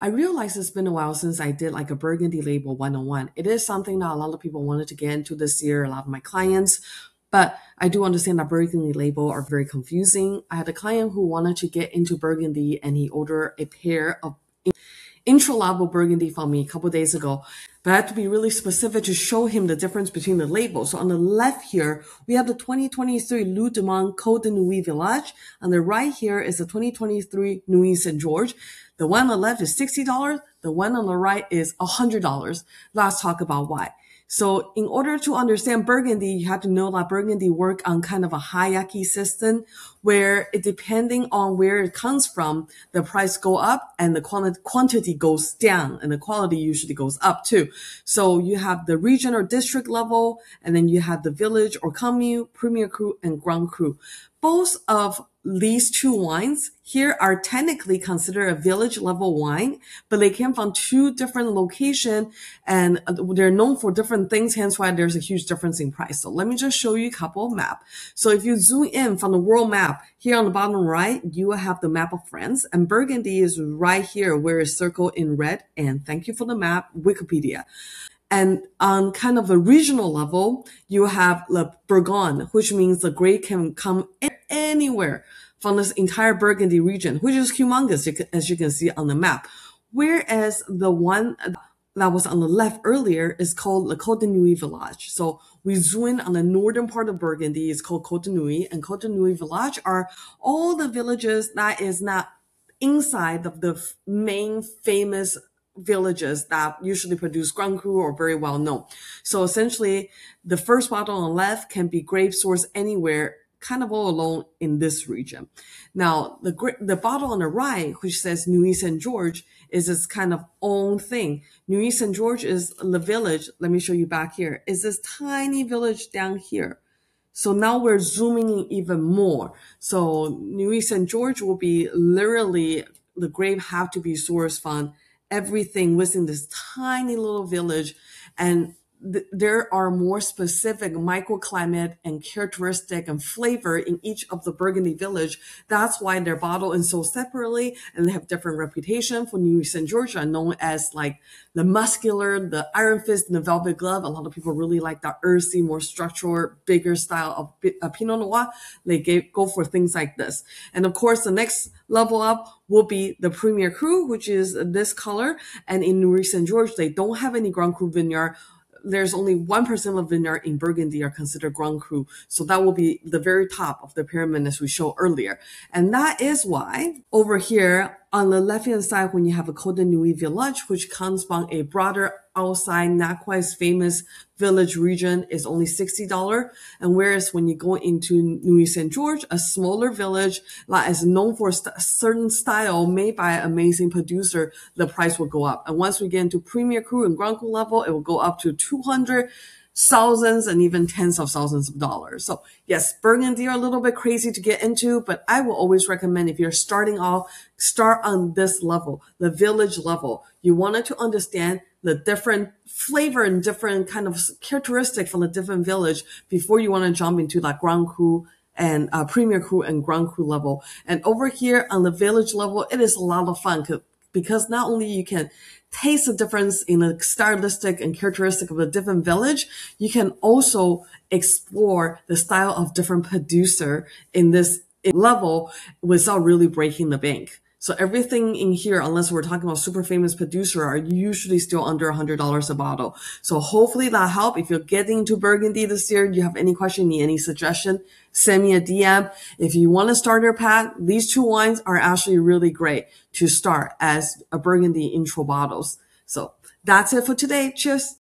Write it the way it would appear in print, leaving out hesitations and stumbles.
I realize it's been a while since I did like a Burgundy label 101. It is something that a lot of people wanted to get into this year, a lot of my clients, but I do understand that Burgundy label are very confusing. I had a client who wanted to get into Burgundy and he ordered a pair of intro level Burgundy from me a couple days ago, but I had to be really specific to show him the difference between the labels. So on the left here, we have the 2023 Dumont Cote de Nuits-Villages. On the right here is the 2023 Nuits-Villages. The one on the left is $60. The one on the right is $100. Let's talk about why. So in order to understand Burgundy, you have to know that Burgundy work on kind of a hierarchy system where it depending on where it comes from, the price go up and the quantity goes down and the quality usually goes up too. So you have the region or district level, and then you have the village or commune, premier cru, and grand cru. Both of these two wines here are technically considered a village level wine, but they came from two different locations and they're known for different things, hence why there's a huge difference in price. So let me just show you a couple of maps. So if you zoom in from the world map, here on the bottom right, you will have the map of France, and Burgundy is right here where it's circled in red, and thank you for the map, Wikipedia. And on kind of a regional level, you have the Bourgogne, which means the grape can come anywhere from this entire Burgundy region, which is humongous, as you can see on the map. Whereas the one that was on the left earlier is called the Cote de Nuits-Villages. So we zoom in on the northern part of Burgundy. It's called Cote de Nuits, and Cote de Nuits-Villages are all the villages that is not inside of the main famous villages that usually produce Grand Cru or very well known. So essentially, the first bottle on the left can be grape sourced anywhere, kind of all alone in this region. Now, the bottle on the right, which says Nuits-Villages, is its kind of own thing. Nuits-Villages is the village. Let me show you back here. Is this tiny village down here. So now we're zooming in even more. So Nuits-Villages will be literally, the grape have to be sourced from everything within this tiny little village, and there are more specific microclimate and characteristic and flavor in each of the Burgundy village. That's why they're bottled and sold separately, and they have different reputation. For Nuits-Villages are known as like the muscular, the iron fist, and the velvet glove. A lot of people really like that earthy, more structural, bigger style of Pinot Noir. They go for things like this. And of course, the next level up will be the Premier Cru, which is this color. And in Nuits-Villages, they don't have any Grand Cru vineyard. There's only 1% of vineyard in Burgundy are considered Grand Cru. So that will be the very top of the pyramid as we showed earlier. And that is why over here on the left-hand side, when you have a Cote de Nuits-Villages, which comes from a broader outside, not quite as famous village region, is only $60. And whereas when you go into Nuits-Villages, a smaller village that is known for a certain style made by an amazing producer, the price will go up. And once we get into Premier Cru and Grand Cru level, it will go up to 200, thousands, and even tens of thousands of dollars. So yes, Burgundy are a little bit crazy to get into, but I will always recommend if you're starting off, start on this level, the village level. You wanted to understand the different flavor and different kind of characteristic from the different village before you want to jump into that Grand Cru and Premier Cru and Grand Cru level. And over here on the village level, it is a lot of fun because not only you can taste the difference in the stylistic and characteristic of a different village, you can also explore the style of different producer in this level without really breaking the bank. So everything in here, unless we're talking about super famous producer, are usually still under $100 a bottle. So hopefully that helped. If you're getting to Burgundy this year, you have any question, need any suggestion, send me a DM. If you want a starter pack, these two wines are actually really great to start as a Burgundy intro bottles. So that's it for today. Cheers.